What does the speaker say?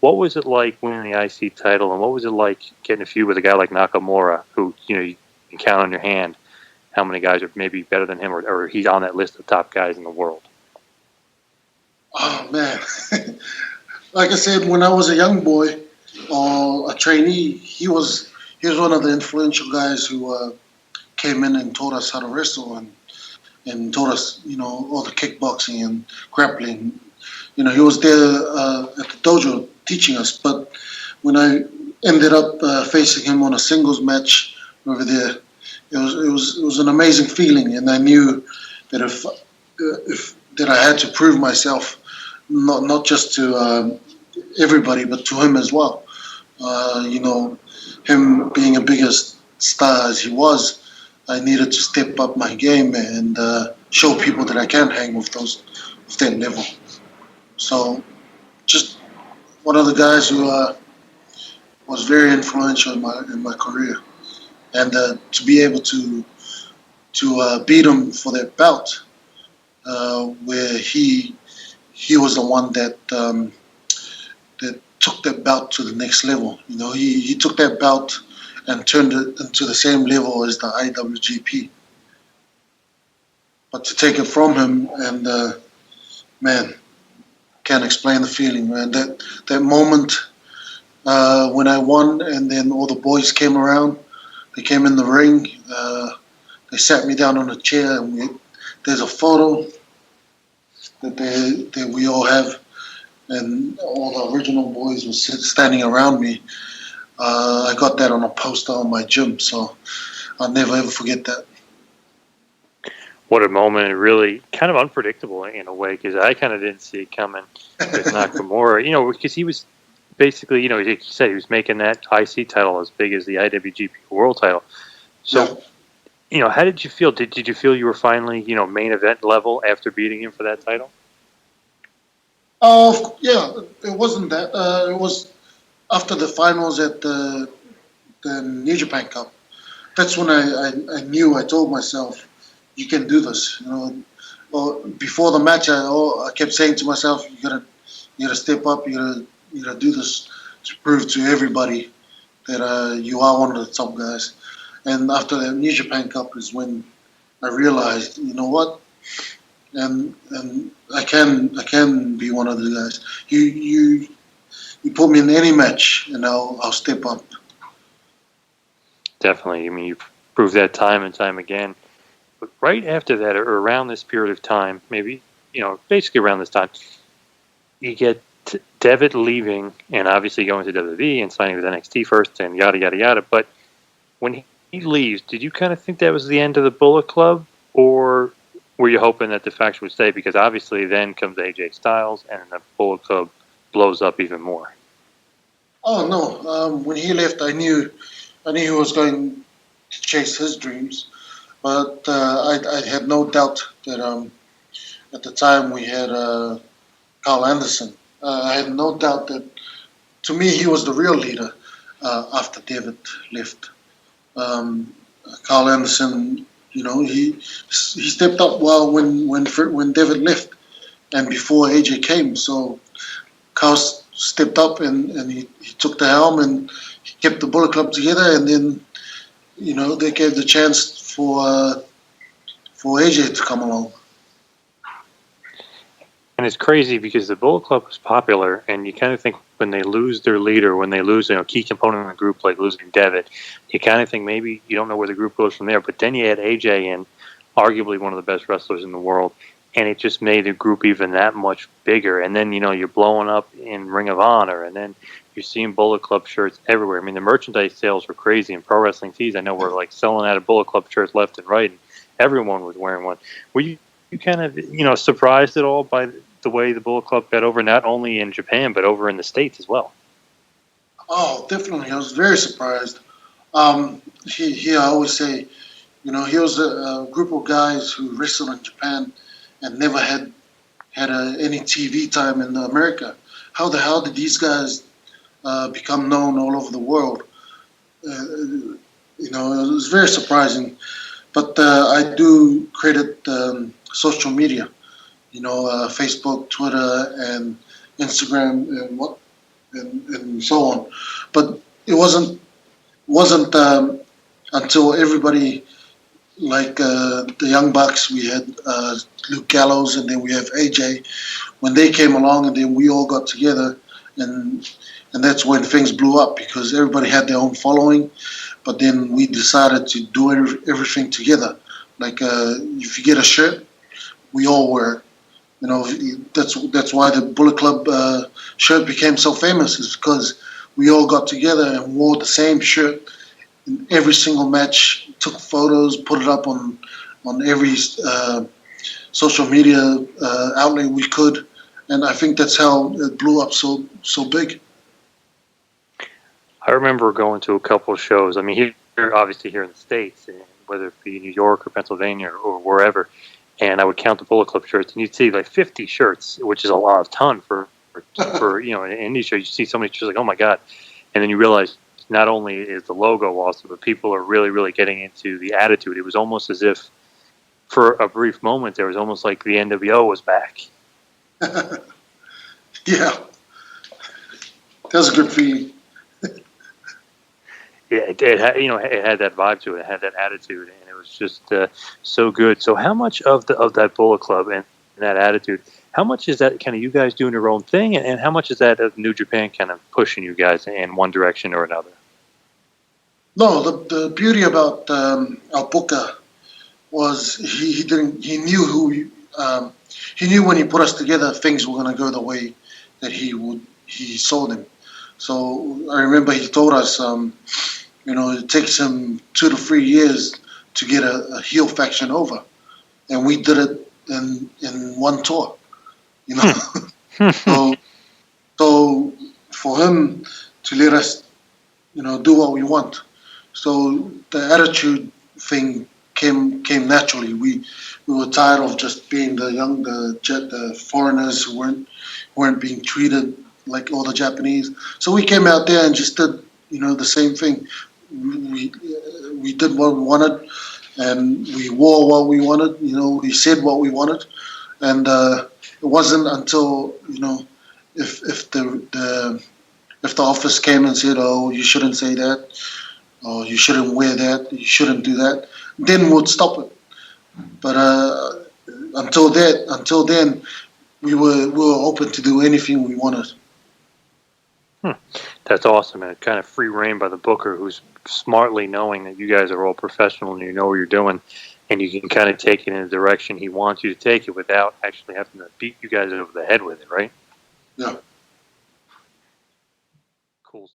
What was it like winning the IC title, and what was it like getting a feud with a guy like Nakamura, who you can count on your hand how many guys are maybe better than him, or he's on that list of top guys in the world? Oh man, like I said, when I was a young boy or a trainee, he was one of the influential guys who came in and taught us how to wrestle and taught us, all the kickboxing and grappling. He was there at the dojo teaching us. But when I ended up facing him on a singles match over there, it was an amazing feeling, and I knew that if that I had to prove myself, not just to everybody, but to him as well. Him being a bigger star as he was, I needed to step up my game and show people that I can hang with that level. So, just one of the guys who was very influential in my career, and to be able to beat him for that bout, where he was the one that took that bout to the next level. He took that bout and turned it into the same level as the IWGP. But to take it from him, and man, can't explain the feeling, man. That moment when I won, and then all the boys came around. They came in the ring. They sat me down on a chair, and there's a photo that we all have, and all the original boys were standing around me. I got that on a poster on my gym, so I'll never ever forget that. What a moment, and really kind of unpredictable in a way, because I kind of didn't see it coming with Nakamura, because he was basically, like you said, he was making that IC title as big as the IWGP World title. So, Yeah. How did you feel? Did you feel you were finally, main event level after beating him for that title? Yeah, it wasn't that. It was after the finals at the New Japan Cup. That's when I knew. I told myself, "You can do this." Well, before the match, I kept saying to myself, "You gotta step up. You gotta do this to prove to everybody that you are one of the top guys." And after the New Japan Cup is when I realized, you know what, and I can be one of the guys. You put me in any match, and I'll step up. Definitely. You've proved that time and time again. But right after that, or around this period of time, maybe, basically around this time, you get Devitt leaving and obviously going to WWE and signing with NXT first and yada, yada, yada. But when he leaves, did you kind of think that was the end of the Bullet Club, or were you hoping that the faction would stay? Because obviously then comes AJ Styles and the Bullet Club blows up even more. Oh no! When he left, I knew he was going to chase his dreams, but I had no doubt that at the time we had Carl Anderson. I had no doubt that, to me, he was the real leader after Devitt left. Carl Anderson, he stepped up well when Devitt left, and before AJ came. So Carl stepped up and he took the helm and he kept the Bullet Club together. And then, they gave the chance for AJ to come along. And it's crazy because the Bullet Club was popular, and you kind of think when they lose their leader, when they lose a key component in the group like losing Devitt, you kind of think maybe you don't know where the group goes from there. But then you add AJ in, arguably one of the best wrestlers in the world, and it just made the group even that much bigger. And then, you're blowing up in Ring of Honor, and then you're seeing Bullet Club shirts everywhere. The merchandise sales were crazy, and Pro Wrestling Tees, I know, were like selling out of Bullet Club shirts left and right, and everyone was wearing one. Were you kind of, surprised at all by the way the Bullet Club got over, not only in Japan, but over in the States as well? Oh, definitely. I was very surprised. I always say, he was a group of guys who wrestled in Japan and never had any TV time in America. How the hell did these guys become known all over the world? It was very surprising. But I do credit social media. Facebook, Twitter, and Instagram, and and so on. But it wasn't until everybody, like the Young Bucks, we had Luke Gallows, and then we have AJ. When they came along, and then we all got together, and that's when things blew up because everybody had their own following. But then we decided to do everything together. Like if you get a shirt, we all wear it. You know, that's why the Bullet Club shirt became so famous, is because we all got together and wore the same shirt in every single match, took photos, put it up on every social media outlet we could, and I think that's how it blew up so big. I remember going to a couple of shows. I mean, here obviously here in the States, whether it be New York or Pennsylvania or wherever, and I would count the Bullet Club shirts, and you'd see like 50 shirts, which is a lot of ton for you know, an indie show. You see so many shirts, like, oh my god, and then you realize not only is the logo awesome, but people are really getting into the attitude. It was almost as if, for a brief moment, there was almost like the NWO was back. Yeah, that's a good feeling. Yeah, it had, you know, it had that vibe to it. It had that attitude, and it was just so good. So, how much of that Bullet Club and that attitude? How much is that kind of you guys doing your own thing, and how much is that of New Japan kind of pushing you guys in one direction or another? No, the beauty about Al Puka was he knew he knew when he put us together things were going to go the way that he saw them. So I remember he told us, you know, it takes him 2 to 3 years to get a heel faction over, and we did it in one tour. You know, so for him to let us, you know, do what we want. So the attitude thing came naturally. We were tired of just being the foreigners who weren't being treated like all the Japanese. So we came out there and just did, you know, the same thing. We did what we wanted, and we wore what we wanted. You know, we said what we wanted, and it wasn't until, you know, if the office came and said, "Oh, you shouldn't say that," or "You shouldn't wear that," "You shouldn't do that," then we'd stop it. But until then, we were open to do anything we wanted. That's awesome, and kind of free reign by the booker, who's smartly knowing that you guys are all professional and you know what you're doing, and you can kind of take it in the direction he wants you to take it without actually having to beat you guys over the head with it, right? Yeah. Cool.